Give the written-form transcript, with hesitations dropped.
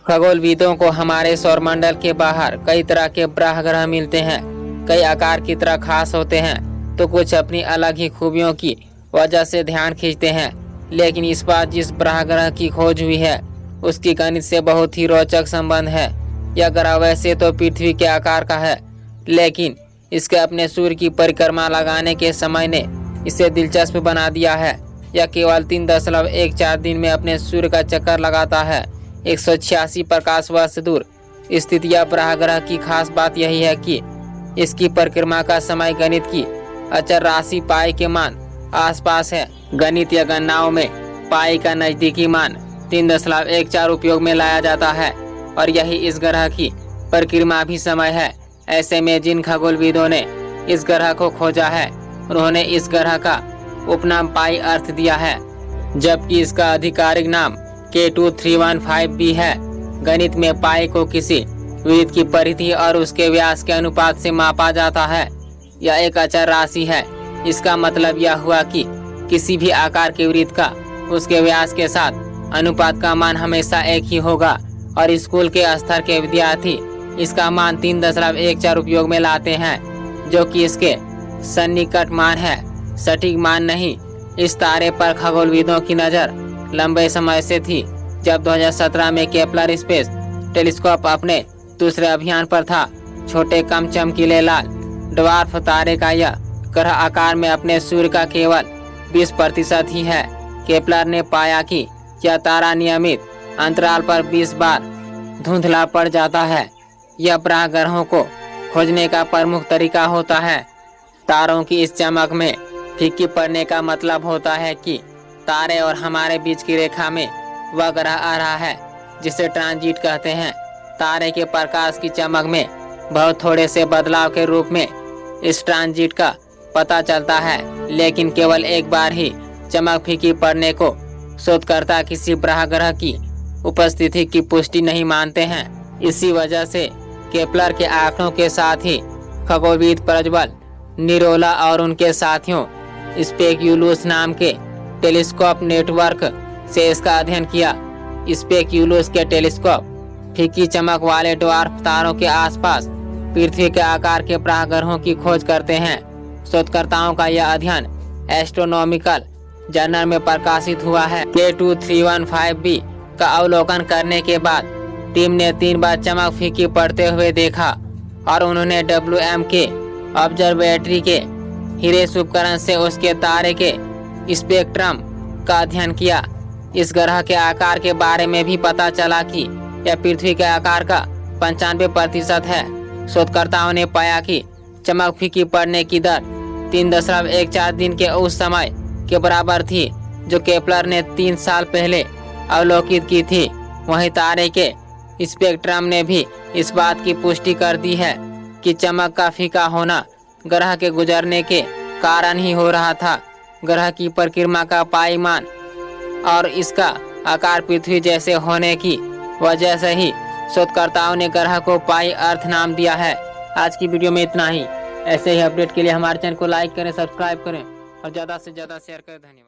खगोलविदों को हमारे सौरमंडल के बाहर कई तरह के ग्रह ग्रह मिलते हैं। कई आकार की तरह खास होते हैं तो कुछ अपनी अलग ही खूबियों की वजह से ध्यान खींचते हैं। लेकिन इस बार जिस ग्रह की खोज हुई है उसकी गणित से बहुत ही रोचक संबंध है। यह ग्रह वैसे तो पृथ्वी के आकार का है, लेकिन इसके अपने सूर्य की परिक्रमा लगाने के समय ने इसे दिलचस्प बना दिया है। यह केवल 3.14 दिन में अपने सूर्य का चक्कर लगाता है। 186 प्रकाश वर्ष दूर स्थित यह ग्रह की खास बात यही है कि इसकी परिक्रमा का समय गणित की अचर राशि पाई के मान आसपास है। गणित या गणनाओं में पाई का नजदीकी मान 3.14 उपयोग में लाया जाता है और यही इस ग्रह की परिक्रमा भी समय है। ऐसे में जिन खगोलविदों ने इस ग्रह को खोजा है उन्होंने इस ग्रह का उपनाम पाई अर्थ दिया है, जबकि इसका आधिकारिक नाम K2315b है। गणित में पाई को किसी वृत्त की परिधि और उसके व्यास के अनुपात से मापा जाता है। यह एक अचर राशि है। इसका मतलब यह हुआ कि किसी भी आकार के वृत्त का उसके व्यास के साथ अनुपात का मान हमेशा एक ही होगा और स्कूल के स्तर के विद्यार्थी इसका मान 3.14 उपयोग में लाते हैं, जो कि इसके सन्निकट मान है, सटीक मान नहीं। इस तारे पर खगोलविदों की नज़र लंबे समय से थी। जब 2017 में केपलर स्पेस टेलीस्कोप अपने दूसरे अभियान पर था, छोटे कम चमकीले लाल ड्वार्फ तारे का यह ग्रह आकार में अपने सूर्य का केवल 20% ही है। केपलर ने पाया कि यह तारा नियमित अंतराल पर 20 बार धुंधला पड़ जाता है। यह ग्रहों को खोजने का प्रमुख तरीका होता है। तारों की इस चमक में फीकी पड़ने का मतलब होता है कि तारे और हमारे बीच की रेखा में वह ग्रह आ रहा है जिसे ट्रांजिट कहते हैं। तारे के प्रकाश की चमक में बहुत थोड़े से बदलाव के रूप में इस ट्रांजिट का पता चलता है, लेकिन केवल एक बार ही चमक फीकी पड़ने को शोधकर्ता किसी ग्रह की उपस्थिति की पुष्टि नहीं मानते हैं। इसी वजह से केपलर के आंकड़ों के साथ ही खगोलविद प्रज्वल निरोला और उनके साथियों स्पेक्यूलस नाम के टेलीस्कोप नेटवर्क से इसका अध्ययन किया। स्पेक्यूलस के टेलीस्कोप फीकी चमक वाले ड्वार्फ तारों के आसपास पृथ्वी के आकार के ग्रहों की खोज करते हैं। शोधकर्ताओं का यह अध्ययन एस्ट्रोनॉमिकल जर्नल में प्रकाशित हुआ है। K2315b का अवलोकन करने के बाद टीम ने 3 बार चमक फीकी पड़ते हुए देखा और उन्होंने WM के ऑब्जर्वेटरी के हिरेस उपकरण से उसके तारे के स्पेक्ट्रम का अध्ययन किया। इस ग्रह के आकार के बारे में भी पता चला कि यह पृथ्वी के आकार का 95% है। शोधकर्ताओं ने पाया कि चमक फीकी पड़ने की दर 3.14 दिन के उस समय के बराबर थी जो केपलर ने 3 साल पहले अवलोकित की थी। वहीं तारे के स्पेक्ट्रम ने भी इस बात की पुष्टि कर दी है कि चमक का फीका होना ग्रह के गुजरने के कारण ही हो रहा था। ग्रह की परिक्रमा का पाई मान और इसका आकार पृथ्वी जैसे होने की वजह से ही शोधकर्ताओं ने ग्रह को पाई अर्थ नाम दिया है। आज की वीडियो में इतना ही। ऐसे ही अपडेट के लिए हमारे चैनल को लाइक करें, सब्सक्राइब करें और ज़्यादा से ज़्यादा शेयर करें। धन्यवाद।